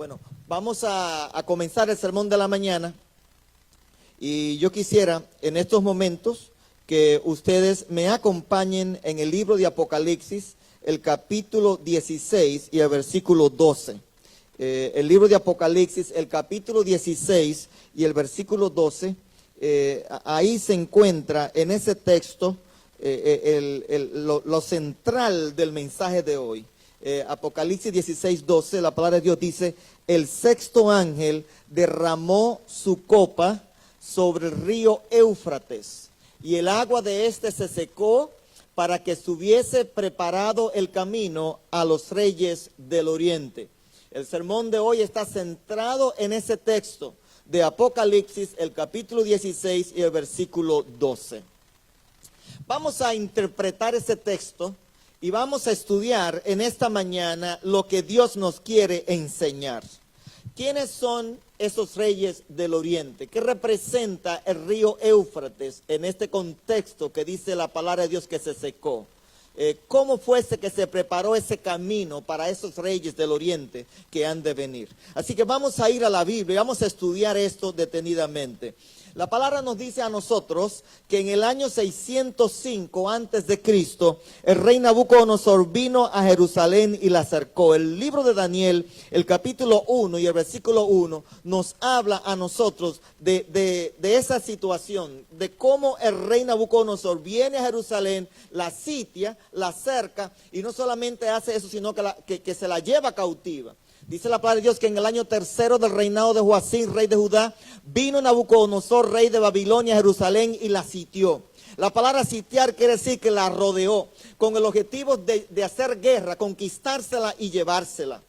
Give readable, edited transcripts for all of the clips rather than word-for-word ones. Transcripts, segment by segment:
Bueno, vamos a comenzar el sermón de la mañana y yo quisiera en estos momentos que ustedes me acompañen en el libro de Apocalipsis, el capítulo 16 y el versículo 12. El libro de Apocalipsis, el capítulo 16 y el versículo 12, ahí se encuentra en ese texto lo central del mensaje de hoy. Apocalipsis 16, 12, la palabra de Dios dice: el sexto ángel derramó su copa sobre el río Éufrates, y el agua de éste se secó para que estuviese preparado el camino a los reyes del oriente. El sermón de hoy está centrado en ese texto de Apocalipsis, el capítulo 16 y el versículo 12. Vamos a interpretar ese texto y vamos a estudiar en esta mañana lo que Dios nos quiere enseñar. ¿Quiénes son esos reyes del oriente? ¿Qué representa el río Éufrates en este contexto que dice la palabra de Dios que se secó? ¿Cómo fuese que se preparó ese camino para esos reyes del oriente que han de venir? Así que vamos a ir a la Biblia y vamos a estudiar esto detenidamente. La palabra nos dice a nosotros que en el año 605 antes de Cristo, el rey Nabucodonosor vino a Jerusalén y la acercó. El libro de Daniel, el capítulo 1 y el versículo 1, nos habla a nosotros de esa situación, de cómo el rey Nabucodonosor viene a Jerusalén, la sitia, la cerca, y no solamente hace eso, sino que se la lleva cautiva. Dice la palabra de Dios que en el año tercero del reinado de Joacim, rey de Judá, vino Nabucodonosor, rey de Babilonia, a Jerusalén y la sitió. La palabra sitiar quiere decir que la rodeó, con el objetivo de hacer guerra, conquistársela y llevársela.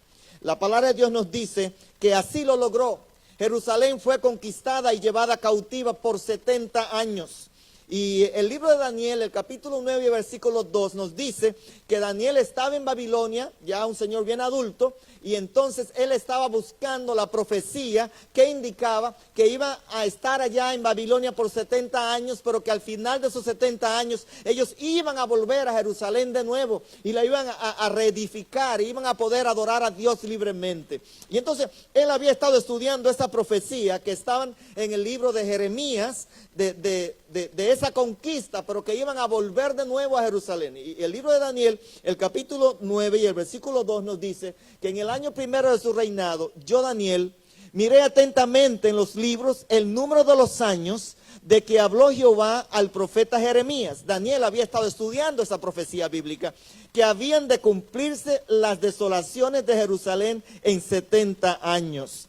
La palabra de Dios nos dice que así lo logró. Jerusalén fue conquistada y llevada cautiva por 70 años. Y el libro de Daniel, el capítulo 9 y versículo 2 nos dice que Daniel estaba en Babilonia, ya un señor bien adulto, y entonces él estaba buscando la profecía que indicaba que iba a estar allá en Babilonia por 70 años, pero que al final de esos 70 años ellos iban a volver a Jerusalén de nuevo y la iban a reedificar, iban a poder adorar a Dios libremente. Y entonces él había estado estudiando esa profecía que estaban en el libro de Jeremías, de esa conquista, pero que iban a volver de nuevo a Jerusalén. Y el libro de Daniel, el capítulo 9 y el versículo 2 nos dice que en el año primero de su reinado, yo, Daniel, miré atentamente en los libros el número de los años de que habló Jehová al profeta Jeremías. Daniel había estado estudiando esa profecía bíblica, que habían de cumplirse las desolaciones de Jerusalén en 70 años.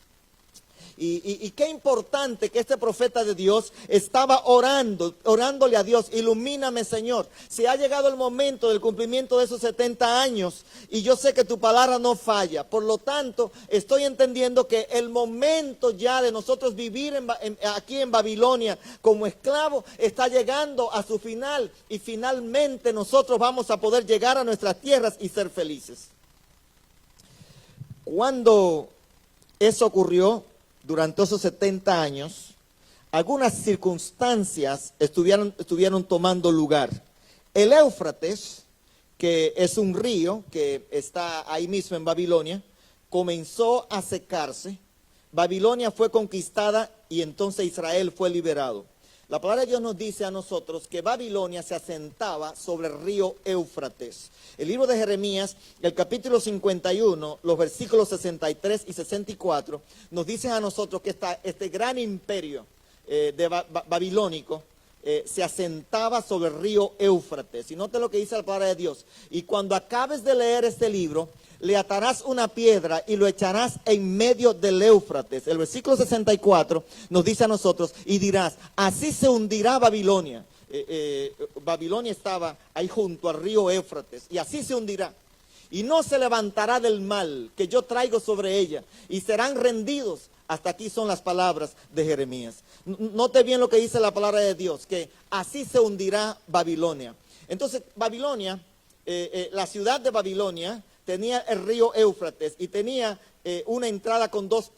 Y qué importante que este profeta de Dios estaba orándole a Dios: ilumíname, Señor. Si ha llegado el momento del cumplimiento de esos 70 años y yo sé que tu palabra no falla, por lo tanto estoy entendiendo que el momento ya de nosotros vivir aquí en Babilonia como esclavos está llegando a su final, y finalmente nosotros vamos a poder llegar a nuestras tierras y ser felices. Cuando eso ocurrió, durante esos 70 años, algunas circunstancias estuvieron tomando lugar. El Éufrates, que es un río que está ahí mismo en Babilonia, comenzó a secarse. Babilonia fue conquistada y entonces Israel fue liberado. La palabra de Dios nos dice a nosotros que Babilonia se asentaba sobre el río Éufrates. El libro de Jeremías, el capítulo 51, los versículos 63 y 64, nos dice a nosotros que este gran imperio babilónico se asentaba sobre el río Éufrates. Y note lo que dice la palabra de Dios: y cuando acabes de leer este libro, le atarás una piedra y lo echarás en medio del Éufrates. El versículo 64 nos dice a nosotros: y dirás, así se hundirá Babilonia. Babilonia estaba ahí junto al río Éufrates, y así se hundirá. Y no se levantará del mal que yo traigo sobre ella, y serán rendidos. Hasta aquí son las palabras de Jeremías. Note bien lo que dice la palabra de Dios, que así se hundirá Babilonia. Entonces, Babilonia, la ciudad de Babilonia, tenía el río Éufrates y tenía una entrada con dos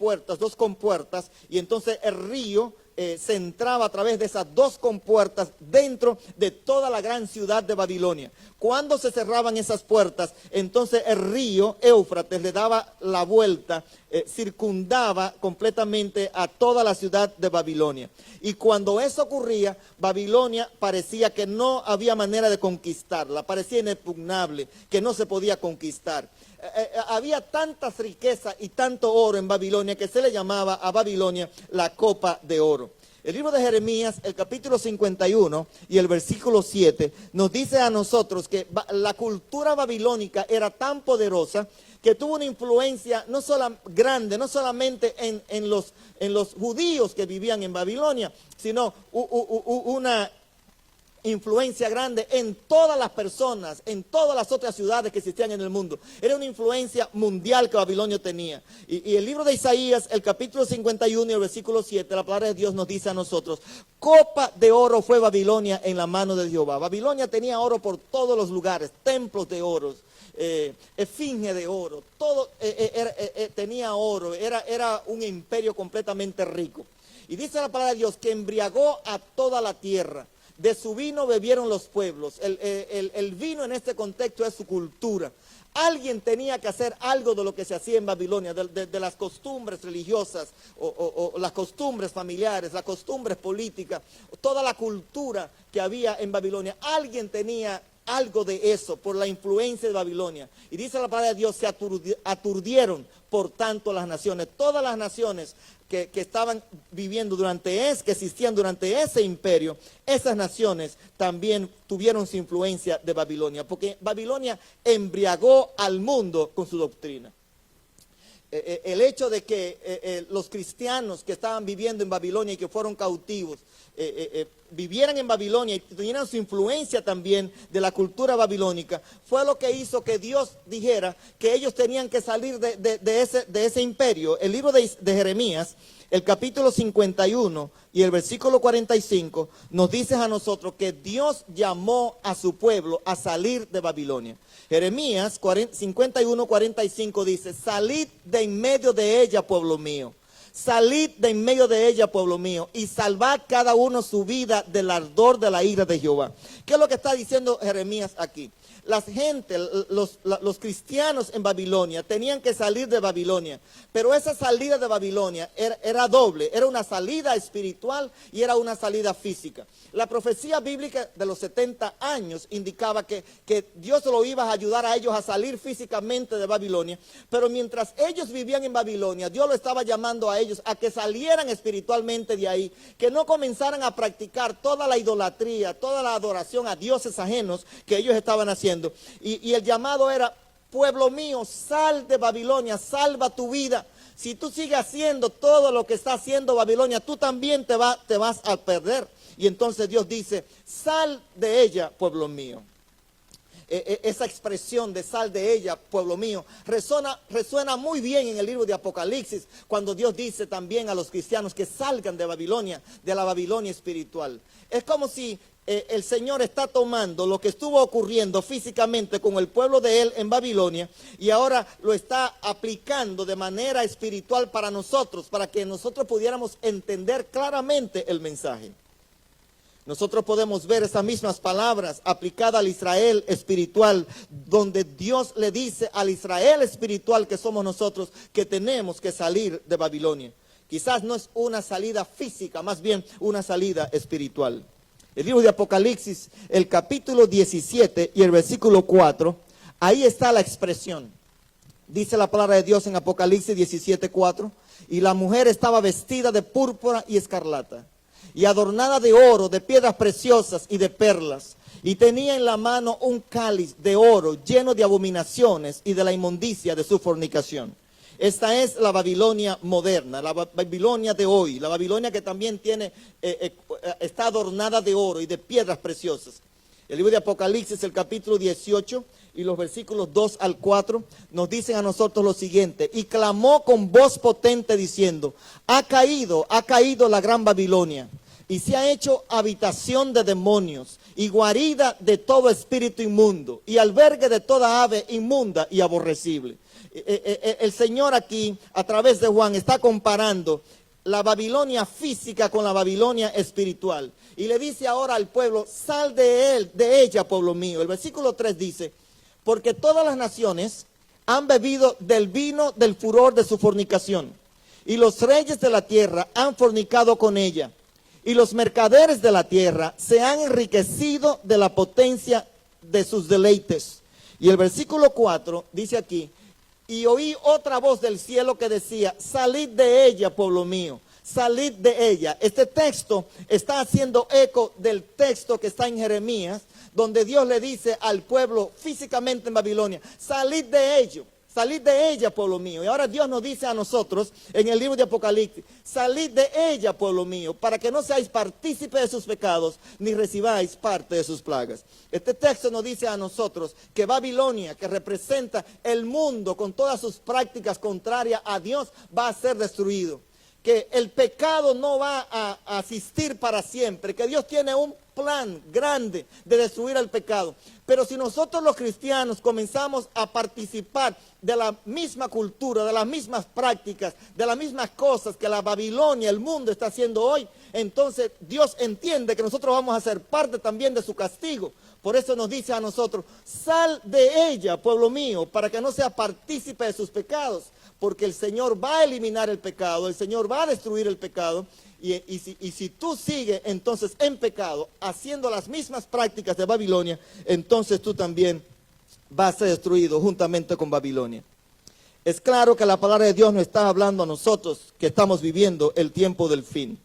compuertas, y entonces el río se entraba a través de esas dos compuertas dentro de toda la gran ciudad de Babilonia. Cuando se cerraban esas puertas, entonces el río Éufrates le daba la vuelta, circundaba completamente a toda la ciudad de Babilonia. Y cuando eso ocurría, Babilonia parecía que no había manera de conquistarla, parecía inexpugnable, que no se podía conquistar. Había tantas riquezas y tanto oro en Babilonia que se le llamaba a Babilonia la copa de oro. El libro de Jeremías, el capítulo 51 y el versículo 7, nos dice a nosotros que la cultura babilónica era tan poderosa que tuvo una influencia no solo grande, no solamente en los judíos que vivían en Babilonia, sino una influencia grande en todas las personas, en todas las otras ciudades que existían en el mundo. Era una influencia mundial que Babilonia tenía. Y el libro de Isaías, el capítulo 51 y el versículo 7, la palabra de Dios nos dice a nosotros: copa de oro fue Babilonia en la mano de Jehová. Babilonia tenía oro por todos los lugares, templos de oro, esfinge de oro, todo tenía oro, era un imperio completamente rico. Y dice la palabra de Dios que embriagó a toda la tierra. De su vino bebieron los pueblos. El vino en este contexto es su cultura. Alguien tenía que hacer algo de lo que se hacía en Babilonia, de las costumbres religiosas, o las costumbres familiares, las costumbres políticas, toda la cultura que había en Babilonia. Alguien tenía algo de eso por la influencia de Babilonia. Y dice la palabra de Dios, se aturdieron por tanto las naciones. Todas las naciones que estaban viviendo que existían durante ese imperio, esas naciones también tuvieron su influencia de Babilonia, porque Babilonia embriagó al mundo con su doctrina. El hecho de que los cristianos que estaban viviendo en Babilonia y que fueron cautivos, vivieran en Babilonia y tuvieran su influencia también de la cultura babilónica, fue lo que hizo que Dios dijera que ellos tenían que salir de ese imperio. El libro de Jeremías, el capítulo 51 y el versículo 45, nos dice a nosotros que Dios llamó a su pueblo a salir de Babilonia. Jeremías 51, 45 dice: salid de en medio de ella, pueblo mío. Salid de en medio de ella, pueblo mío, y salvad cada uno su vida del ardor de la ira de Jehová. ¿Qué es lo que está diciendo Jeremías aquí? La gente, los cristianos en Babilonia tenían que salir de Babilonia, pero esa salida de Babilonia era doble, era una salida espiritual y era una salida física. La profecía bíblica de los 70 años indicaba que Dios lo iba a ayudar a ellos a salir físicamente de Babilonia, pero mientras ellos vivían en Babilonia, Dios lo estaba llamando a ellos a que salieran espiritualmente de ahí, que no comenzaran a practicar toda la idolatría, toda la adoración a dioses ajenos que ellos estaban haciendo. Y el llamado era: pueblo mío, sal de Babilonia, salva tu vida. Si tú sigues haciendo todo lo que está haciendo Babilonia, tú también te vas a perder. Y entonces Dios dice: sal de ella, pueblo mío. Esa expresión de sal de ella, pueblo mío, resuena muy bien en el libro de Apocalipsis, cuando Dios dice también a los cristianos que salgan de Babilonia, de la Babilonia espiritual. Es como si el Señor está tomando lo que estuvo ocurriendo físicamente con el pueblo de Él en Babilonia y ahora lo está aplicando de manera espiritual para nosotros, para que nosotros pudiéramos entender claramente el mensaje. Nosotros podemos ver esas mismas palabras aplicadas al Israel espiritual, donde Dios le dice al Israel espiritual que somos nosotros que tenemos que salir de Babilonia. Quizás no es una salida física, más bien una salida espiritual. El libro de Apocalipsis, el capítulo 17 y el versículo 4, ahí está la expresión. Dice la palabra de Dios en Apocalipsis 17, 4, y la mujer estaba vestida de púrpura y escarlata, y adornada de oro, de piedras preciosas y de perlas, y tenía en la mano un cáliz de oro lleno de abominaciones y de la inmundicia de su fornicación. Esta es la Babilonia moderna, la Babilonia de hoy, la Babilonia que también está adornada de oro y de piedras preciosas. El libro de Apocalipsis, el capítulo 18 y los versículos 2 al 4 nos dicen a nosotros lo siguiente: y clamó con voz potente diciendo: ha caído la gran Babilonia, y se ha hecho habitación de demonios, y guarida de todo espíritu inmundo, y albergue de toda ave inmunda y aborrecible. El Señor aquí, a través de Juan, está comparando la Babilonia física con la Babilonia espiritual. Y le dice ahora al pueblo, sal de ella, pueblo mío. El versículo 3 dice, porque todas las naciones han bebido del vino del furor de su fornicación, y los reyes de la tierra han fornicado con ella, y los mercaderes de la tierra se han enriquecido de la potencia de sus deleites. Y el versículo 4 dice aquí, y oí otra voz del cielo que decía, salid de ella, pueblo mío, salid de ella. Este texto está haciendo eco del texto que está en Jeremías, donde Dios le dice al pueblo físicamente en Babilonia, salid de ello. Salid de ella, pueblo mío. Y ahora Dios nos dice a nosotros en el libro de Apocalipsis, salid de ella, pueblo mío, para que no seáis partícipes de sus pecados, ni recibáis parte de sus plagas. Este texto nos dice a nosotros que Babilonia, que representa el mundo con todas sus prácticas contrarias a Dios, va a ser destruido. Que el pecado no va a asistir para siempre, que Dios tiene un plan grande de destruir el pecado. Pero si nosotros los cristianos comenzamos a participar de la misma cultura, de las mismas prácticas, de las mismas cosas que la Babilonia, el mundo está haciendo hoy, entonces Dios entiende que nosotros vamos a ser parte también de su castigo. Por eso nos dice a nosotros, sal de ella, pueblo mío, para que no sea partícipe de sus pecados, porque el Señor va a eliminar el pecado, el Señor va a destruir el pecado. Y si tú sigues entonces en pecado, haciendo las mismas prácticas de Babilonia, entonces tú también vas a ser destruido juntamente con Babilonia. Es claro que la palabra de Dios nos está hablando a nosotros que estamos viviendo el tiempo del fin.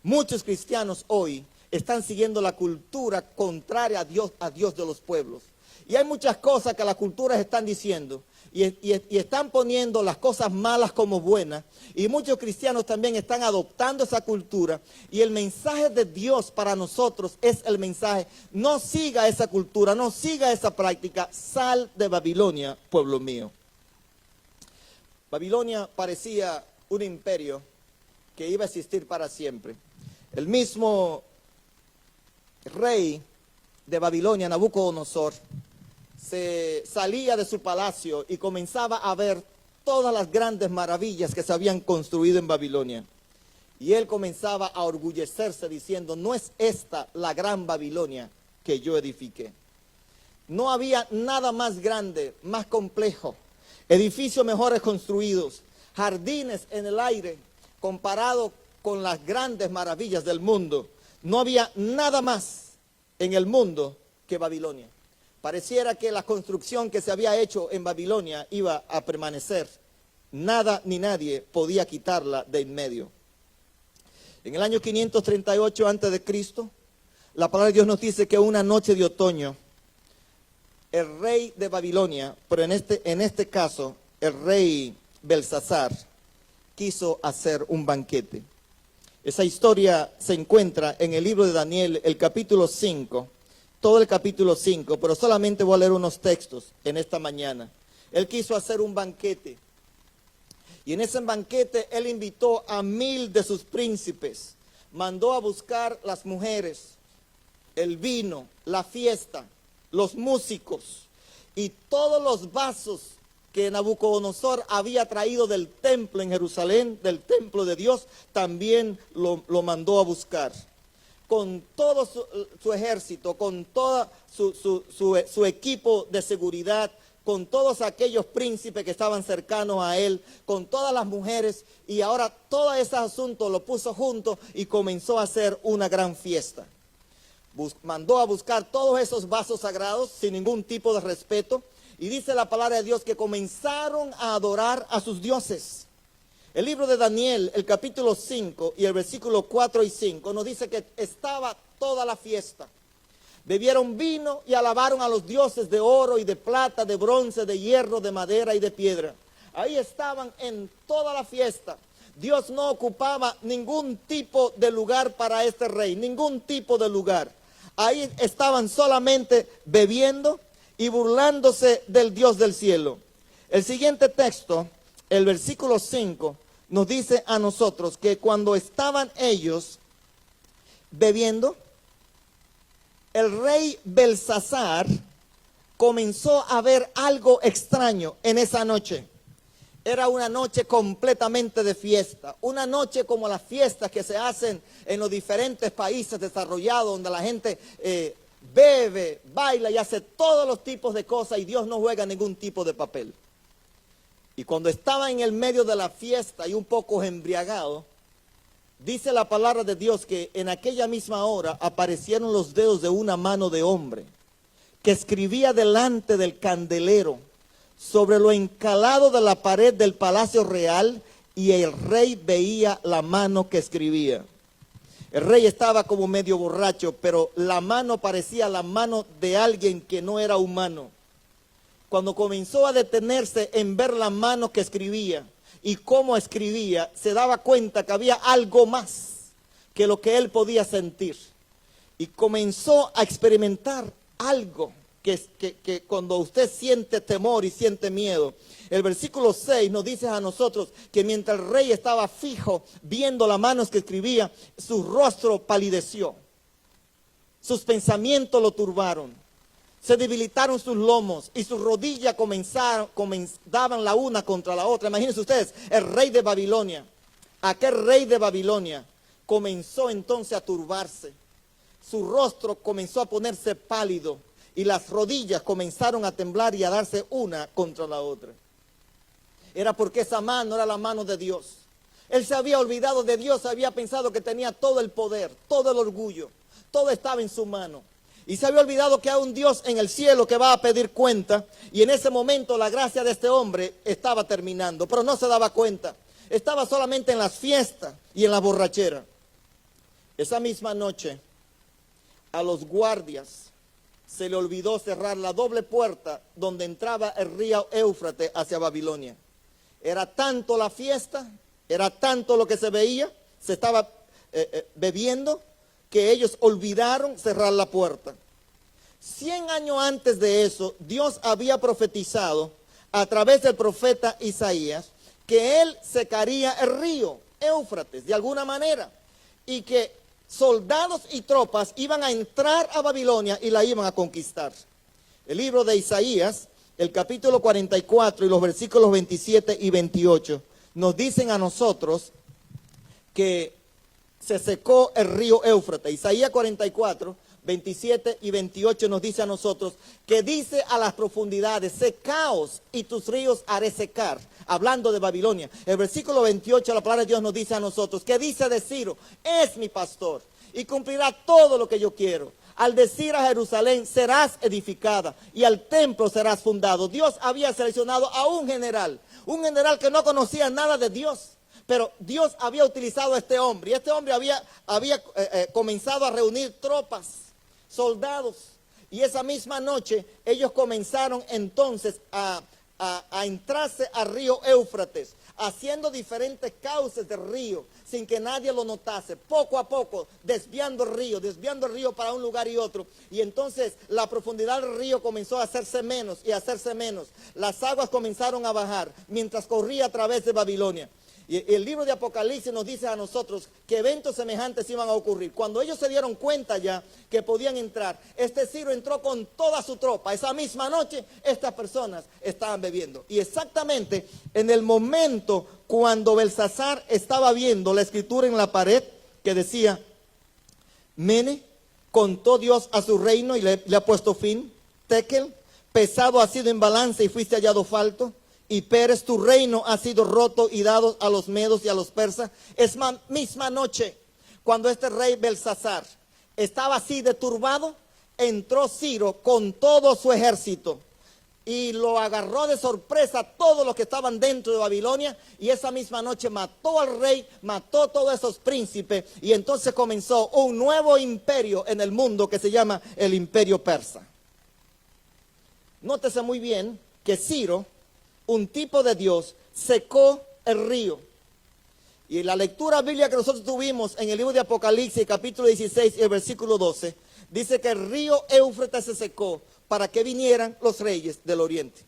Muchos cristianos hoy están siguiendo la cultura contraria a Dios de los pueblos. Y hay muchas cosas que las culturas están diciendo. Y están poniendo las cosas malas como buenas. Y muchos cristianos también están adoptando esa cultura. Y el mensaje de Dios para nosotros es el mensaje, no siga esa cultura, no siga esa práctica, sal de Babilonia, pueblo mío. Babilonia parecía un imperio que iba a existir para siempre. El mismo rey de Babilonia, Nabucodonosor, se salía de su palacio y comenzaba a ver todas las grandes maravillas que se habían construido en Babilonia. Y él comenzaba a orgullecerse diciendo, no es esta la gran Babilonia que yo edifiqué. No había nada más grande, más complejo, edificios mejores construidos, jardines en el aire, comparado con las grandes maravillas del mundo. No había nada más en el mundo que Babilonia. Pareciera que la construcción que se había hecho en Babilonia iba a permanecer. Nada ni nadie podía quitarla de en medio. En el año 538 a.C., la palabra de Dios nos dice que una noche de otoño, el rey de Babilonia, pero en este caso, el rey Belsasar, quiso hacer un banquete. Esa historia se encuentra en el libro de Daniel, el capítulo 5, todo el capítulo 5, pero solamente voy a leer unos textos en esta mañana. Él quiso hacer un banquete. Y en ese banquete él invitó a 1000 de sus príncipes. Mandó a buscar las mujeres, el vino, la fiesta, los músicos y todos los vasos que Nabucodonosor había traído del templo en Jerusalén, del templo de Dios, también lo mandó a buscar. Con todo su ejército, con todo su equipo de seguridad, con todos aquellos príncipes que estaban cercanos a él, con todas las mujeres, y ahora todo ese asunto lo puso junto y comenzó a hacer una gran fiesta. Mandó a buscar todos esos vasos sagrados sin ningún tipo de respeto, y dice la palabra de Dios que comenzaron a adorar a sus dioses. El libro de Daniel, el capítulo 5 y el versículo 4 y 5 nos dice que estaba toda la fiesta. Bebieron vino y alabaron a los dioses de oro y de plata, de bronce, de hierro, de madera y de piedra. Ahí estaban en toda la fiesta. Dios no ocupaba ningún tipo de lugar para este rey, ningún tipo de lugar. Ahí estaban solamente bebiendo y burlándose del Dios del cielo. El siguiente texto, el versículo 5, nos dice a nosotros que cuando estaban ellos bebiendo, el rey Belsasar comenzó a ver algo extraño en esa noche. Era una noche completamente de fiesta, una noche como las fiestas que se hacen en los diferentes países desarrollados, donde la gente bebe, baila y hace todos los tipos de cosas y Dios no juega ningún tipo de papel. Y cuando estaba en el medio de la fiesta y un poco embriagado, dice la palabra de Dios que en aquella misma hora aparecieron los dedos de una mano de hombre que escribía delante del candelero sobre lo encalado de la pared del palacio real, y el rey veía la mano que escribía. El rey estaba como medio borracho, pero la mano parecía la mano de alguien que no era humano. Cuando comenzó a detenerse en ver la mano que escribía y cómo escribía, se daba cuenta que había algo más que lo que él podía sentir. Y comenzó a experimentar algo que cuando usted siente temor y siente miedo. El versículo 6 nos dice a nosotros que mientras el rey estaba fijo viendo las manos que escribía, su rostro palideció. Sus pensamientos lo turbaron. Se debilitaron sus lomos y sus rodillas daban la una contra la otra. Imagínense ustedes, el rey de Babilonia, aquel rey de Babilonia, comenzó entonces a turbarse. Su rostro comenzó a ponerse pálido y las rodillas comenzaron a temblar y a darse una contra la otra. Era porque esa mano era la mano de Dios. Él se había olvidado de Dios, había pensado que tenía todo el poder, todo el orgullo, todo estaba en su mano. Y se había olvidado que hay un Dios en el cielo que va a pedir cuenta. Y en ese momento la gracia de este hombre estaba terminando, pero no se daba cuenta. Estaba solamente en las fiestas y en la borrachera. Esa misma noche, a los guardias se le olvidó cerrar la doble puerta donde entraba el río Éufrates hacia Babilonia. Era tanto la fiesta, era tanto lo que se veía, se estaba bebiendo, que ellos olvidaron cerrar la puerta. 100 años antes de eso, Dios había profetizado a través del profeta Isaías que él secaría el río Éufrates de alguna manera y que soldados y tropas iban a entrar a Babilonia y la iban a conquistar. El libro de Isaías, el capítulo 44 y los versículos 27 y 28 nos dicen a nosotros que se secó el río Éufrates. Isaías 44, 27 y 28 nos dice a nosotros que dice a las profundidades: secaos y tus ríos haré secar. Hablando de Babilonia. El versículo 28, la palabra de Dios nos dice a nosotros que dice de Ciro: es mi pastor y cumplirá todo lo que yo quiero. Al decir a Jerusalén: serás edificada, y al templo serás fundado. Dios había seleccionado a un general que no conocía nada de Dios. Pero Dios había utilizado a este hombre, y este hombre había comenzado a reunir tropas, soldados, y esa misma noche ellos comenzaron entonces a entrarse al río Éufrates, haciendo diferentes cauces del río, sin que nadie lo notase, poco a poco, desviando el río para un lugar y otro, y entonces la profundidad del río comenzó a hacerse menos y a hacerse menos, las aguas comenzaron a bajar, mientras corría a través de Babilonia. Y el libro de Apocalipsis nos dice a nosotros que eventos semejantes iban a ocurrir. Cuando ellos se dieron cuenta ya que podían entrar, este Ciro entró con toda su tropa. Esa misma noche estas personas estaban bebiendo. Y exactamente en el momento cuando Belsasar estaba viendo la escritura en la pared que decía: Mene, contó Dios a su reino y le ha puesto fin. Tekel, pesado ha sido en balance y fuiste hallado falto. Y Pérez, tu reino ha sido roto y dado a los medos y a los persas. Es misma noche, cuando este rey Belsasar estaba así de turbado, entró Ciro con todo su ejército y lo agarró de sorpresa a todos los que estaban dentro de Babilonia, y esa misma noche mató al rey, mató a todos esos príncipes, y entonces comenzó un nuevo imperio en el mundo que se llama el imperio persa. Nótese muy bien que Ciro, un tipo de Dios, secó el río. Y en la lectura bíblica que nosotros tuvimos en el libro de Apocalipsis, capítulo 16 y el versículo 12, dice que el río Éufrates se secó para que vinieran los reyes del oriente.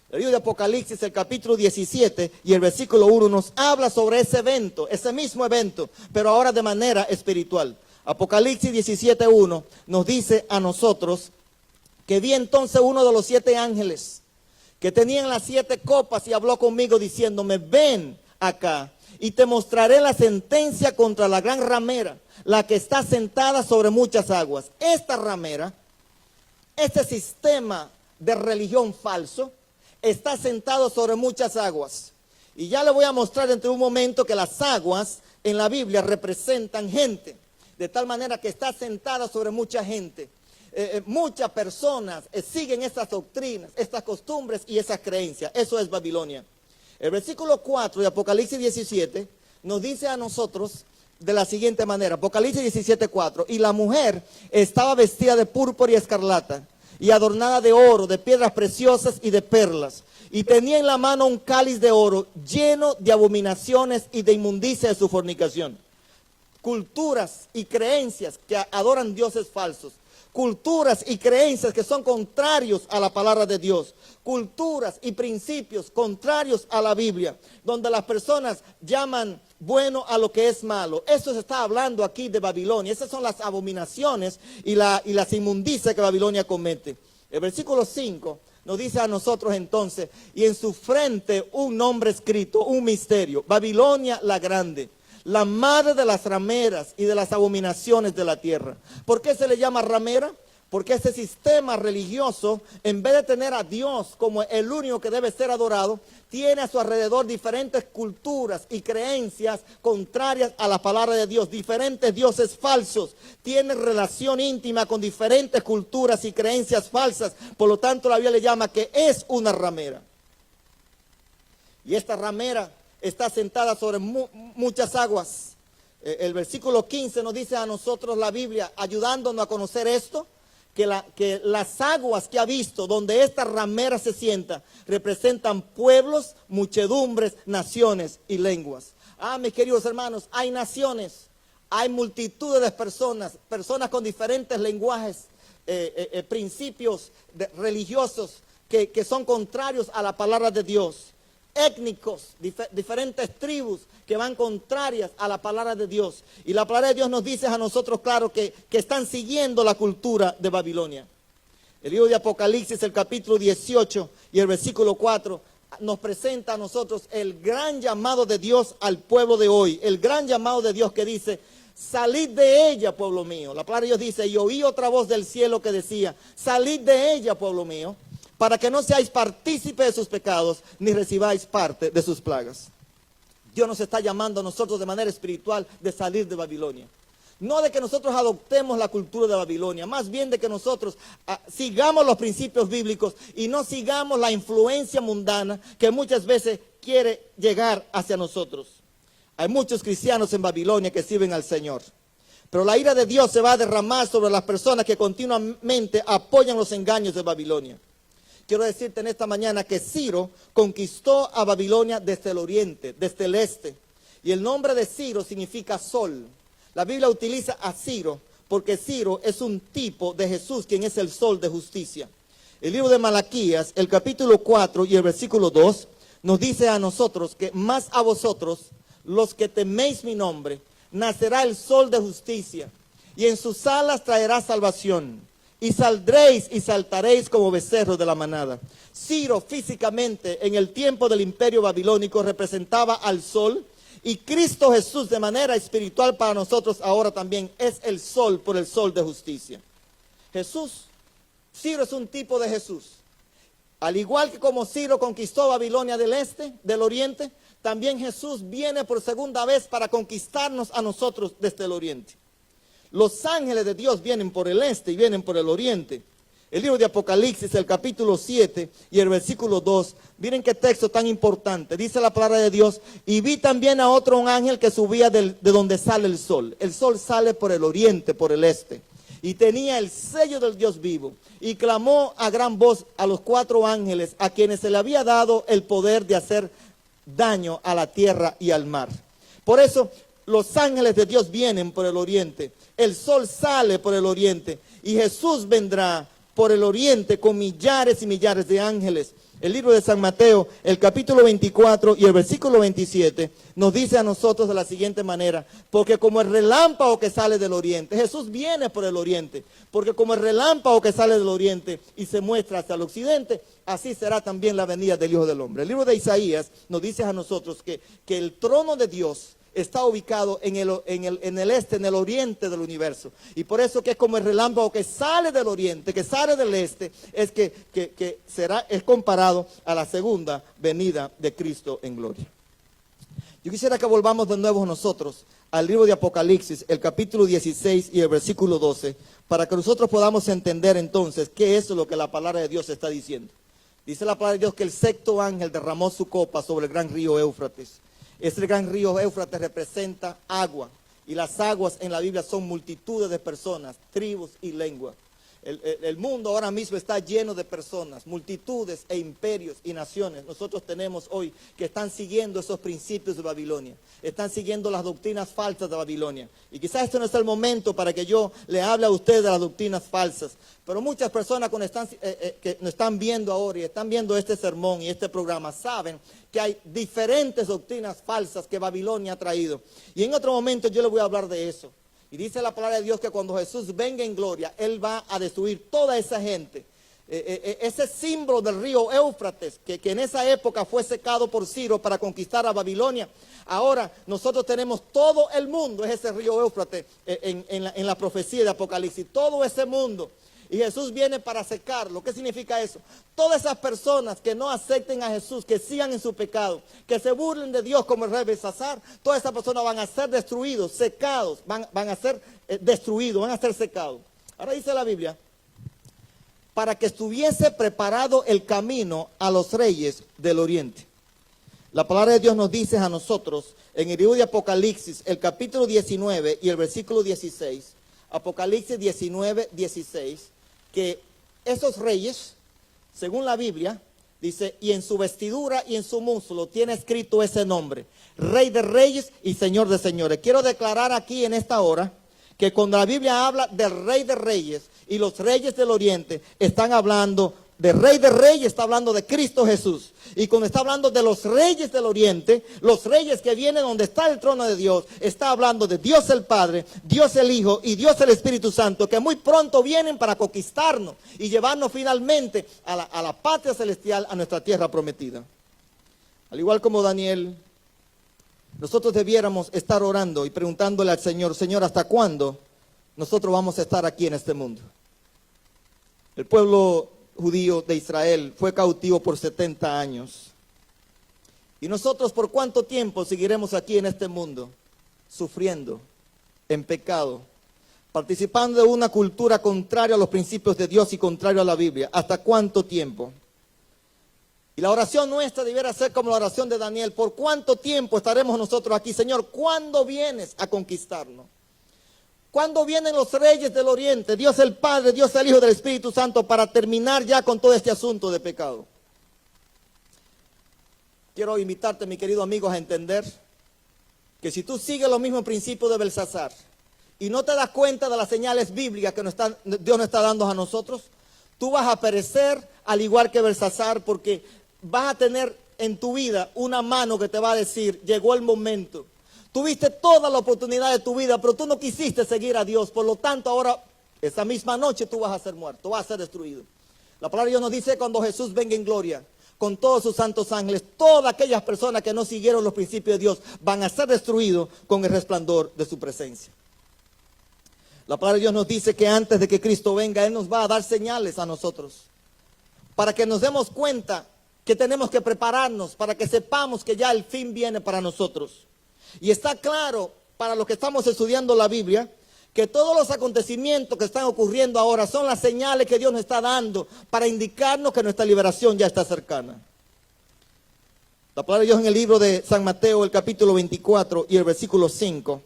El libro de Apocalipsis, el capítulo 17 y el versículo 1 nos habla sobre ese evento, ese mismo evento, pero ahora de manera espiritual. Apocalipsis 17:1 nos dice a nosotros que vi entonces uno de los 7 ángeles que tenían las 7 copas, y habló conmigo diciéndome: ven acá y te mostraré la sentencia contra la gran ramera, la que está sentada sobre muchas aguas. Esta ramera, este sistema de religión falso, está sentado sobre muchas aguas. Y ya le voy a mostrar dentro de un momento que las aguas en la Biblia representan gente, de tal manera que está sentada sobre mucha gente. Muchas personas siguen estas doctrinas, estas costumbres y esas creencias. Eso es Babilonia. El versículo 4 de Apocalipsis 17 nos dice a nosotros de la siguiente manera. Apocalipsis 17:4. Y la mujer estaba vestida de púrpura y escarlata, y adornada de oro, de piedras preciosas y de perlas. Y tenía en la mano un cáliz de oro lleno de abominaciones y de inmundicia de su fornicación. Culturas y creencias que adoran dioses falsos. Culturas y creencias que son contrarios a la palabra de Dios. Culturas y principios contrarios a la Biblia, donde las personas llaman bueno a lo que es malo. Eso se está hablando aquí de Babilonia. Esas son las abominaciones y las inmundicias que Babilonia comete. El versículo 5 nos dice a nosotros entonces: y en su frente un nombre escrito, un misterio: Babilonia la grande, la madre de las rameras y de las abominaciones de la tierra. ¿Por qué se le llama ramera? Porque este sistema religioso, en vez de tener a Dios como el único que debe ser adorado, tiene a su alrededor diferentes culturas y creencias contrarias a la palabra de Dios, diferentes dioses falsos. Tiene relación íntima con diferentes culturas y creencias falsas. Por lo tanto, la Biblia le llama que es una ramera. Y esta ramera está sentada sobre muchas aguas. El versículo 15 nos dice a nosotros la Biblia, ayudándonos a conocer esto, que las aguas que ha visto donde esta ramera se sienta representan pueblos, muchedumbres, naciones y lenguas. Mis queridos hermanos, hay naciones, hay multitudes de personas con diferentes lenguajes, principios religiosos que son contrarios a la palabra de Dios. Étnicos, diferentes tribus que van contrarias a la palabra de Dios. Y la palabra de Dios nos dice a nosotros, claro, que están siguiendo la cultura de Babilonia. El libro de Apocalipsis, el capítulo 18 y el versículo 4, nos presenta a nosotros el gran llamado de Dios al pueblo de hoy. El gran llamado de Dios que dice: salid de ella, pueblo mío. La palabra de Dios dice: y oí otra voz del cielo que decía: salid de ella, pueblo mío, para que no seáis partícipes de sus pecados, ni recibáis parte de sus plagas. Dios nos está llamando a nosotros de manera espiritual de salir de Babilonia. No de que nosotros adoptemos la cultura de Babilonia, más bien de que nosotros sigamos los principios bíblicos y no sigamos la influencia mundana que muchas veces quiere llegar hacia nosotros. Hay muchos cristianos en Babilonia que sirven al Señor, pero la ira de Dios se va a derramar sobre las personas que continuamente apoyan los engaños de Babilonia. Quiero decirte en esta mañana que Ciro conquistó a Babilonia desde el oriente, desde el este. Y el nombre de Ciro significa sol. La Biblia utiliza a Ciro porque Ciro es un tipo de Jesús, quien es el sol de justicia. El libro de Malaquías, el capítulo 4 y el versículo 2, nos dice a nosotros que más a vosotros, los que teméis mi nombre, nacerá el sol de justicia, y en sus alas traerá salvación. Y saldréis y saltaréis como becerros de la manada. Ciro físicamente en el tiempo del imperio babilónico representaba al sol, y Cristo Jesús de manera espiritual para nosotros ahora también es el sol por el sol de justicia. Ciro es un tipo de Jesús. Al igual que como Ciro conquistó Babilonia del este, del oriente, también Jesús viene por segunda vez para conquistarnos a nosotros desde el oriente. Los ángeles de Dios vienen por el este y vienen por el oriente. El libro de Apocalipsis, el capítulo 7 y el versículo 2. Miren qué texto tan importante. Dice la palabra de Dios: y vi también a otro un ángel que subía de donde sale el sol. El sol sale por el oriente, por el este. Y tenía el sello del Dios vivo. Y clamó a gran voz a los 4 ángeles, a quienes se le había dado el poder de hacer daño a la tierra y al mar. Por eso, los ángeles de Dios vienen por el oriente. El sol sale por el oriente. Y Jesús vendrá por el oriente con millares y millares de ángeles El libro de San Mateo, el capítulo 24 y el versículo 27, nos dice a nosotros de la siguiente manera: porque como el relámpago que sale del oriente, Jesús viene por el oriente, porque como el relámpago que sale del oriente y se muestra hacia el occidente, así será también la venida del Hijo del Hombre. El libro de Isaías nos dice a nosotros que el trono de Dios está ubicado en el este, en el oriente del universo. Y por eso que es como el relámpago que sale del oriente, que sale del este, es es comparado a la segunda venida de Cristo en gloria. Yo quisiera que volvamos de nuevo nosotros al libro de Apocalipsis, el capítulo 16 y el versículo 12, para que nosotros podamos entender entonces qué es lo que la palabra de Dios está diciendo. Dice la palabra de Dios que el sexto ángel derramó su copa sobre el gran río Éufrates. Este gran río Éufrates representa agua, y las aguas en la Biblia son multitudes de personas, tribus y lenguas. El mundo ahora mismo está lleno de personas, multitudes e imperios y naciones. Nosotros tenemos hoy que están siguiendo esos principios de Babilonia, están siguiendo las doctrinas falsas de Babilonia. Y quizás este no es el momento para que yo le hable a usted de las doctrinas falsas, pero muchas personas que nos están viendo ahora y están viendo este sermón y este programa saben que hay diferentes doctrinas falsas que Babilonia ha traído. Y en otro momento yo le voy a hablar de eso. Y dice la palabra de Dios que cuando Jesús venga en gloria, Él va a destruir toda esa gente. Ese símbolo del río Éufrates, que en esa época fue secado por Ciro para conquistar a Babilonia. Ahora nosotros tenemos todo el mundo, es ese río Éufrates en la profecía de Apocalipsis, todo ese mundo. Y Jesús viene para secarlo. ¿Qué significa eso? Todas esas personas que no acepten a Jesús, que sigan en su pecado, que se burlen de Dios como el rey Belsasar, todas esas personas van a ser destruidos, secados, van a ser destruidos, van a ser secados. Ahora dice la Biblia, para que estuviese preparado el camino a los reyes del oriente. La palabra de Dios nos dice a nosotros en el libro de Apocalipsis, el capítulo 19 y el versículo 16, Apocalipsis 19, 16, que esos reyes, según la Biblia, dice, y en su vestidura y en su muslo tiene escrito ese nombre, Rey de Reyes y Señor de Señores. Quiero declarar aquí en esta hora que cuando la Biblia habla del Rey de Reyes y los reyes del Oriente, están hablando de Rey de Reyes, está hablando de Cristo Jesús. Y cuando está hablando de los reyes del Oriente, los reyes que vienen donde está el trono de Dios, está hablando de Dios el Padre, Dios el Hijo y Dios el Espíritu Santo, que muy pronto vienen para conquistarnos y llevarnos finalmente a la patria celestial, a nuestra tierra prometida. Al igual como Daniel, nosotros debiéramos estar orando y preguntándole al Señor, Señor, ¿hasta cuándo nosotros vamos a estar aquí en este mundo? El pueblo judío de Israel fue cautivo por 70 años. ¿Y nosotros por cuánto tiempo seguiremos aquí en este mundo? Sufriendo, en pecado, participando de una cultura contraria a los principios de Dios y contraria a la Biblia. ¿Hasta cuánto tiempo? Y la oración nuestra debiera ser como la oración de Daniel. ¿Por cuánto tiempo estaremos nosotros aquí? Señor, ¿cuándo vienes a conquistarnos? ¿Cuándo vienen los reyes del Oriente, Dios el Padre, Dios el Hijo del Espíritu Santo, para terminar ya con todo este asunto de pecado? Quiero invitarte, mi querido amigo, a entender que si tú sigues los mismos principios de Belsasar y no te das cuenta de las señales bíblicas que Dios nos está dando a nosotros, tú vas a perecer al igual que Belsasar, porque vas a tener en tu vida una mano que te va a decir, llegó el momento. Tuviste toda la oportunidad de tu vida, pero tú no quisiste seguir a Dios. Por lo tanto, ahora, esa misma noche, tú vas a ser muerto, vas a ser destruido. La palabra de Dios nos dice cuando Jesús venga en gloria, con todos sus santos ángeles, todas aquellas personas que no siguieron los principios de Dios van a ser destruidos con el resplandor de su presencia. La palabra de Dios nos dice que antes de que Cristo venga, Él nos va a dar señales a nosotros, para que nos demos cuenta que tenemos que prepararnos, para que sepamos que ya el fin viene para nosotros. Y está claro para los que estamos estudiando la Biblia que todos los acontecimientos que están ocurriendo ahora son las señales que Dios nos está dando para indicarnos que nuestra liberación ya está cercana. La palabra de Dios en el libro de San Mateo, el capítulo 24 y el versículo 5,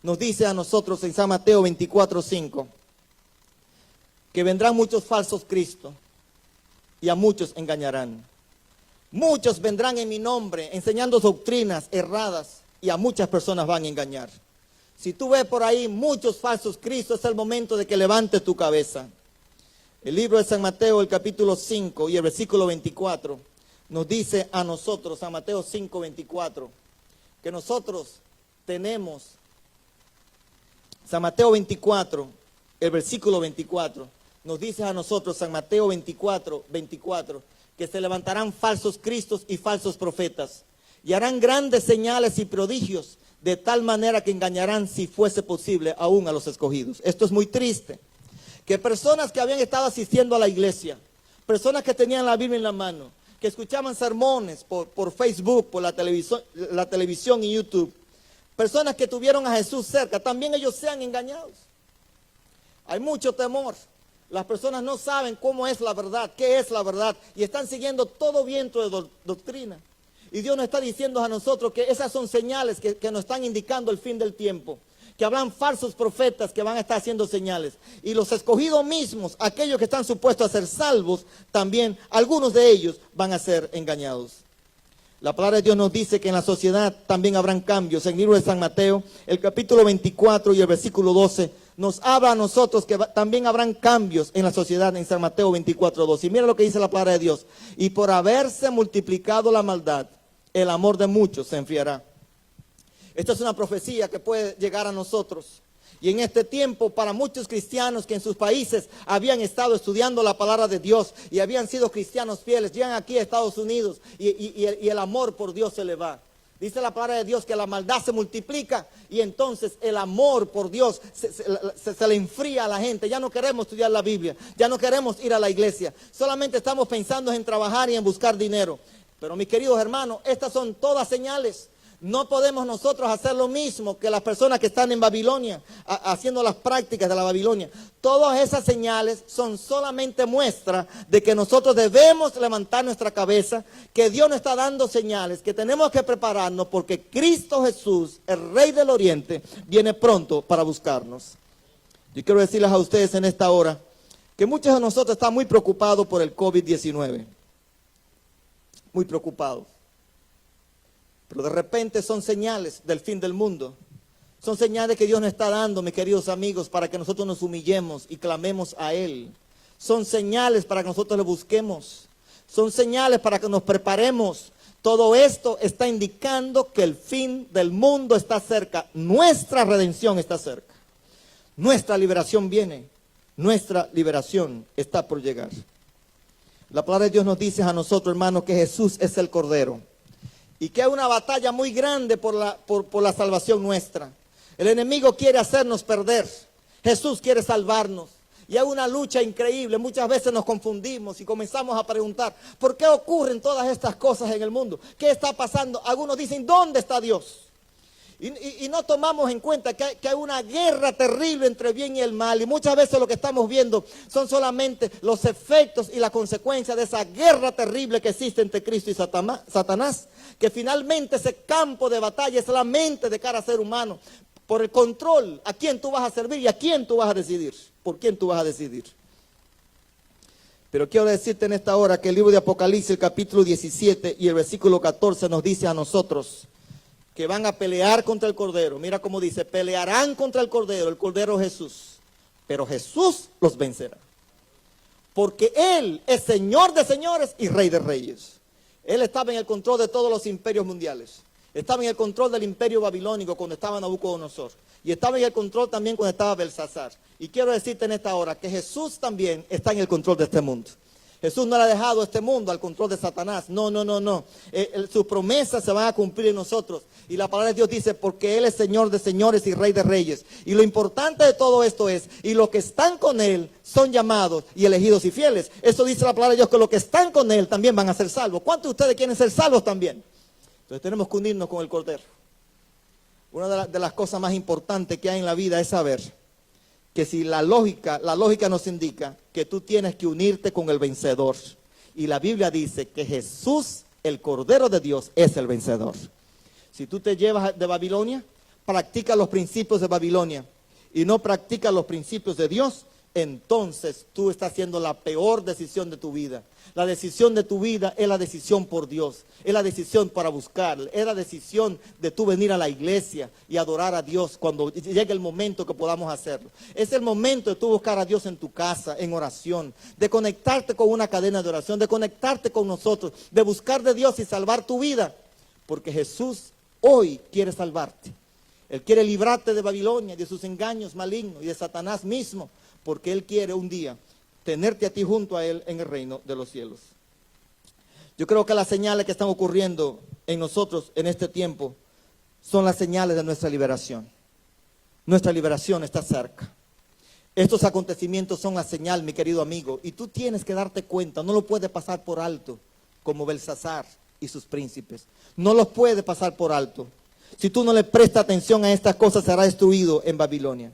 nos dice a nosotros en San Mateo 24, 5, que vendrán muchos falsos cristos y a muchos engañarán. Muchos vendrán en mi nombre enseñando doctrinas erradas, y a muchas personas van a engañar. Si tú ves por ahí muchos falsos cristos, es el momento de que levantes tu cabeza. El libro de San Mateo, el capítulo 5 y el versículo 24, nos dice a nosotros, San Mateo 5:24, que nosotros tenemos, San Mateo 24, el versículo 24, nos dice a nosotros, San Mateo 24, que se levantarán falsos cristos y falsos profetas, y harán grandes señales y prodigios, de tal manera que engañarán, si fuese posible, aún a los escogidos. Esto es muy triste, que personas que habían estado asistiendo a la iglesia, personas que tenían la Biblia en la mano, que escuchaban sermones por Facebook, por la televisión y YouTube, personas que tuvieron a Jesús cerca, también ellos sean engañados. Hay mucho temor. Las personas no saben cómo es la verdad, qué es la verdad, y están siguiendo todo viento de doctrina. Y Dios nos está diciendo a nosotros que esas son señales que nos están indicando el fin del tiempo. Que hablan falsos profetas que van a estar haciendo señales. Y los escogidos mismos, aquellos que están supuestos a ser salvos, también algunos de ellos van a ser engañados. La palabra de Dios nos dice que en la sociedad también habrán cambios. En el libro de San Mateo, el capítulo 24 y el versículo 12, nos habla a nosotros que también habrán cambios en la sociedad en San Mateo 24:12. Y mira lo que dice la palabra de Dios. Y por haberse multiplicado la maldad, el amor de muchos se enfriará. Esta es una profecía que puede llegar a nosotros. Y en este tiempo, para muchos cristianos que en sus países habían estado estudiando la palabra de Dios y habían sido cristianos fieles, llegan aquí a Estados Unidos y el amor por Dios se le va. Dice la palabra de Dios que la maldad se multiplica y entonces el amor por Dios se le enfría a la gente. Ya no queremos estudiar la Biblia, ya no queremos ir a la iglesia. Solamente estamos pensando en trabajar y en buscar dinero. Pero mis queridos hermanos, estas son todas señales. No podemos nosotros hacer lo mismo que las personas que están en Babilonia, haciendo las prácticas de la Babilonia. Todas esas señales son solamente muestra de que nosotros debemos levantar nuestra cabeza, que Dios nos está dando señales, que tenemos que prepararnos porque Cristo Jesús, el Rey del Oriente, viene pronto para buscarnos. Yo quiero decirles a ustedes en esta hora que muchos de nosotros están muy preocupados por el COVID-19. Muy preocupados. Pero de repente son señales del fin del mundo. Son señales que Dios nos está dando, mis queridos amigos, para que nosotros nos humillemos y clamemos a Él. Son señales para que nosotros le busquemos. Son señales para que nos preparemos. Todo esto está indicando que el fin del mundo está cerca. Nuestra redención está cerca. Nuestra liberación viene. Nuestra liberación está por llegar. La palabra de Dios nos dice a nosotros, hermanos, que Jesús es el Cordero. Y que hay una batalla muy grande por la salvación nuestra. El enemigo quiere hacernos perder. Jesús quiere salvarnos. Y hay una lucha increíble. Muchas veces nos confundimos y comenzamos a preguntar, ¿por qué ocurren todas estas cosas en el mundo? ¿Qué está pasando? Algunos dicen, ¿dónde está Dios? Y no tomamos en cuenta que hay una guerra terrible entre el bien y el mal. Y muchas veces lo que estamos viendo son solamente los efectos y las consecuencias de esa guerra terrible que existe entre Cristo y Satanás. Que finalmente ese campo de batalla es la mente de cada ser humano. Por el control, a quién tú vas a servir y a quién tú vas a decidir. Por quién tú vas a decidir. Pero quiero decirte en esta hora que el libro de Apocalipsis, el capítulo 17 y el versículo 14 nos dice a nosotros que van a pelear contra el Cordero. Mira cómo dice, pelearán contra el Cordero Jesús. Pero Jesús los vencerá. Porque Él es Señor de señores y Rey de reyes. Él estaba en el control de todos los imperios mundiales. Estaba en el control del imperio babilónico cuando estaba Nabucodonosor. Y estaba en el control también cuando estaba Belsasar. Y quiero decirte en esta hora que Jesús también está en el control de este mundo. Jesús no le ha dejado este mundo al control de Satanás. No. Sus promesas se van a cumplir en nosotros. Y la palabra de Dios dice, porque Él es Señor de señores y Rey de reyes. Y lo importante de todo esto es, y los que están con Él son llamados y elegidos y fieles. Eso dice la palabra de Dios, que los que están con Él también van a ser salvos. ¿Cuántos de ustedes quieren ser salvos también? Entonces tenemos que unirnos con el Cordero. Una de las cosas más importantes que hay en la vida es saber que si la lógica nos indica que tú tienes que unirte con el vencedor. Y la Biblia dice que Jesús, el Cordero de Dios, es el vencedor. Si tú te llevas de Babilonia, practica los principios de Babilonia y no practicas los principios de Dios, entonces tú estás haciendo la peor decisión de tu vida. La decisión de tu vida es la decisión por Dios, es la decisión para buscar, es la decisión de tú venir a la iglesia y adorar a Dios cuando llegue el momento que podamos hacerlo. Es el momento de tú buscar a Dios en tu casa, en oración, de conectarte con una cadena de oración, de conectarte con nosotros, de buscar de Dios y salvar tu vida, porque Jesús hoy quiere salvarte. Él quiere librarte de Babilonia, de sus engaños malignos y de Satanás mismo, porque Él quiere un día tenerte a ti junto a Él en el reino de los cielos. Yo creo que las señales que están ocurriendo en nosotros en este tiempo son las señales de nuestra liberación. Nuestra liberación está cerca. Estos acontecimientos son la señal, mi querido amigo, y tú tienes que darte cuenta, no lo puedes pasar por alto, como Belsasar y sus príncipes. No los puedes pasar por alto. Si tú no le prestas atención a estas cosas, será destruido en Babilonia.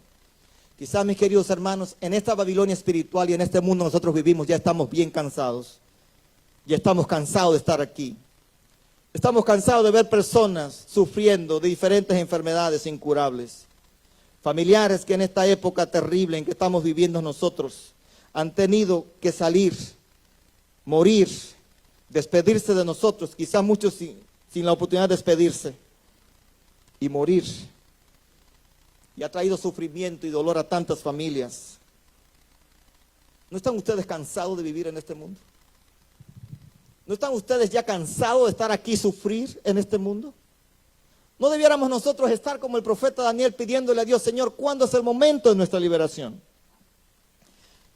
Quizás, mis queridos hermanos, en esta Babilonia espiritual y en este mundo nosotros vivimos, ya estamos bien cansados. Ya estamos cansados de estar aquí. Estamos cansados de ver personas sufriendo de diferentes enfermedades incurables. Familiares que en esta época terrible en que estamos viviendo nosotros han tenido que salir, morir, despedirse de nosotros, quizás muchos sin la oportunidad de despedirse y morir. Y ha traído sufrimiento y dolor a tantas familias. ¿No están ustedes cansados de vivir en este mundo? ¿No están ustedes ya cansados de estar aquí y sufrir en este mundo? ¿No debiéramos nosotros estar como el profeta Daniel pidiéndole a Dios, Señor, ¿cuándo es el momento de nuestra liberación?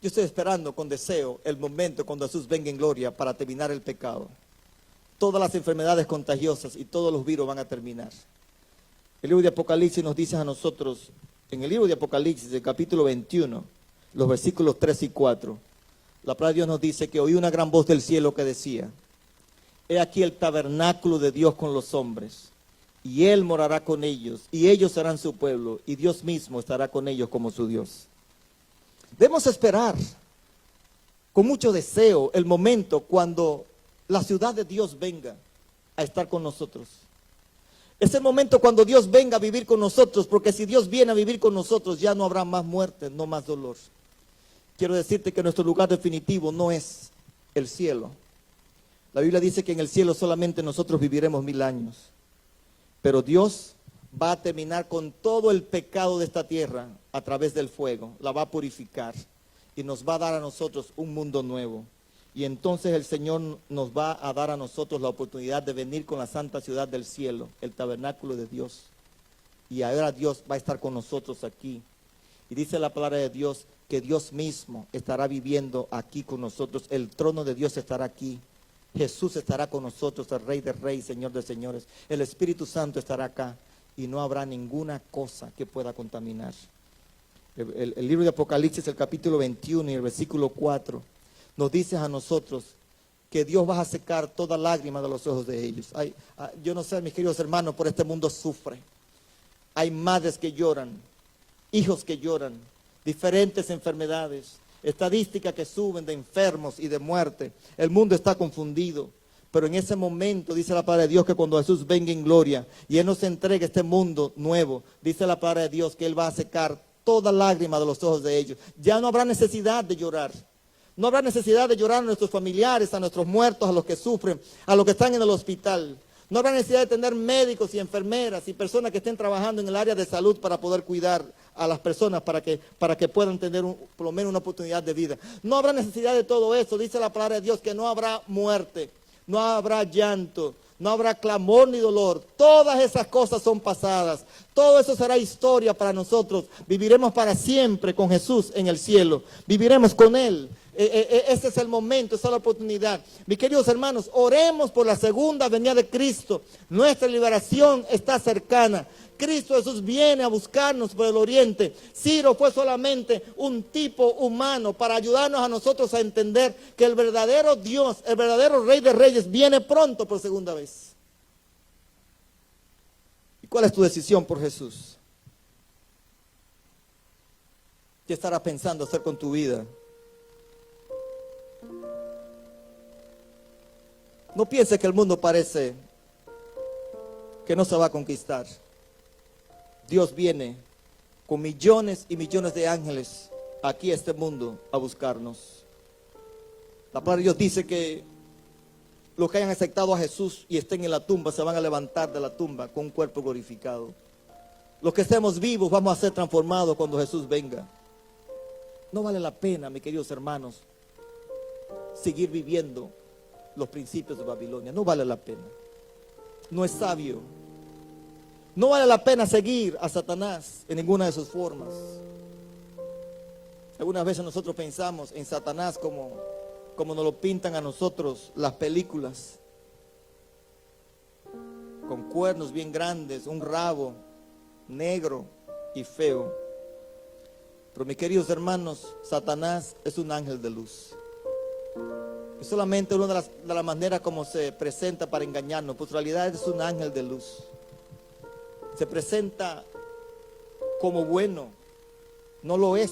Yo estoy esperando con deseo el momento cuando Jesús venga en gloria para terminar el pecado. Todas las enfermedades contagiosas y todos los virus van a terminar. El libro de Apocalipsis nos dice a nosotros, en el libro de Apocalipsis, el capítulo 21, los versículos 3 y 4, la palabra de Dios nos dice que oí una gran voz del cielo que decía, he aquí el tabernáculo de Dios con los hombres, y Él morará con ellos, y ellos serán su pueblo, y Dios mismo estará con ellos como su Dios. Debemos esperar con mucho deseo el momento cuando la ciudad de Dios venga a estar con nosotros. Es el momento cuando Dios venga a vivir con nosotros, porque si Dios viene a vivir con nosotros, ya no habrá más muerte, no más dolor. Quiero decirte que nuestro lugar definitivo no es el cielo. La Biblia dice que en el cielo solamente nosotros viviremos 1000 años. Pero Dios va a terminar con todo el pecado de esta tierra a través del fuego. La va a purificar y nos va a dar a nosotros un mundo nuevo. Y entonces el Señor nos va a dar a nosotros la oportunidad de venir con la santa ciudad del cielo, el tabernáculo de Dios. Y ahora Dios va a estar con nosotros aquí. Y dice la palabra de Dios que Dios mismo estará viviendo aquí con nosotros. El trono de Dios estará aquí. Jesús estará con nosotros, el Rey de Reyes, Señor de Señores. El Espíritu Santo estará acá y no habrá ninguna cosa que pueda contaminar. El libro de Apocalipsis, el capítulo 21 y el versículo 4, nos dice a nosotros que Dios va a secar toda lágrima de los ojos de ellos. Yo no sé, mis queridos hermanos, por este mundo sufre. Hay madres que lloran, hijos que lloran, diferentes enfermedades, estadísticas que suben de enfermos y de muerte. El mundo está confundido. Pero en ese momento dice la palabra de Dios que cuando Jesús venga en gloria y Él nos entregue este mundo nuevo, dice la palabra de Dios que Él va a secar toda lágrima de los ojos de ellos. Ya no habrá necesidad de llorar. No habrá necesidad de llorar a nuestros familiares, a nuestros muertos, a los que sufren, a los que están en el hospital. No habrá necesidad de tener médicos y enfermeras y personas que estén trabajando en el área de salud para poder cuidar a las personas para que puedan tener por lo menos una oportunidad de vida. No habrá necesidad de todo eso. Dice la palabra de Dios que no habrá muerte, no habrá llanto, no habrá clamor ni dolor. Todas esas cosas son pasadas. Todo eso será historia para nosotros. Viviremos para siempre con Jesús en el cielo. Viviremos con Él. Ese es el momento, esa es la oportunidad. Mis queridos hermanos, oremos por la segunda venida de Cristo. Nuestra liberación está cercana. Cristo Jesús viene a buscarnos por el oriente. Ciro fue solamente un tipo humano para ayudarnos a nosotros a entender que el verdadero Dios, el verdadero Rey de Reyes, viene pronto por segunda vez. ¿Y cuál es tu decisión por Jesús? ¿Qué estarás pensando hacer con tu vida? No pienses que el mundo parece que no se va a conquistar. Dios viene con millones y millones de ángeles aquí a este mundo a buscarnos. La palabra de Dios dice que los que hayan aceptado a Jesús y estén en la tumba se van a levantar de la tumba con un cuerpo glorificado. Los que estemos vivos vamos a ser transformados cuando Jesús venga. No vale la pena, mis queridos hermanos, seguir viviendo los principios de Babilonia. No vale la pena. No es sabio. No vale la pena seguir a Satanás en ninguna de sus formas. Algunas veces nosotros pensamos en Satanás como nos lo pintan a nosotros las películas, con cuernos bien grandes, un rabo negro y feo. Pero mis queridos hermanos, Satanás es un ángel de luz. Es solamente una de las maneras como se presenta para engañarnos, pues en realidad es un ángel de luz. Se presenta como bueno, no lo es,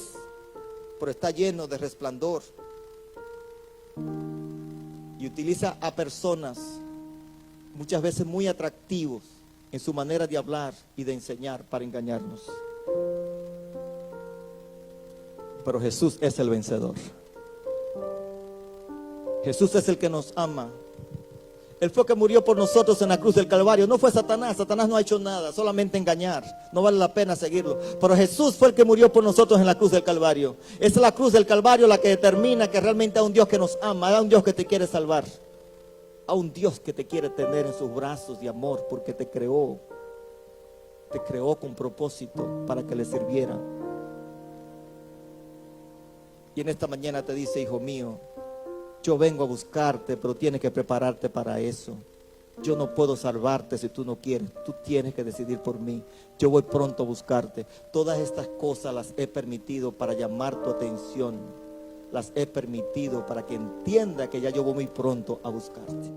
pero está lleno de resplandor. Y utiliza a personas muchas veces muy atractivos en su manera de hablar y de enseñar para engañarnos. Pero Jesús es el vencedor. Jesús es el que nos ama. Él fue el que murió por nosotros en la cruz del Calvario. No fue Satanás. Satanás no ha hecho nada, solamente engañar. No vale la pena seguirlo. Pero Jesús fue el que murió por nosotros en la cruz del Calvario. Es la cruz del Calvario la que determina que realmente hay un Dios que nos ama, hay un Dios que te quiere salvar, hay un Dios que te quiere tener en sus brazos de amor, porque te creó con propósito para que le sirviera. Y en esta mañana te dice: hijo mío, yo vengo a buscarte, pero tienes que prepararte para eso. Yo no puedo salvarte si tú no quieres. Tú tienes que decidir por mí. Yo voy pronto a buscarte. Todas estas cosas las he permitido para llamar tu atención. Las he permitido para que entienda que ya yo voy muy pronto a buscarte.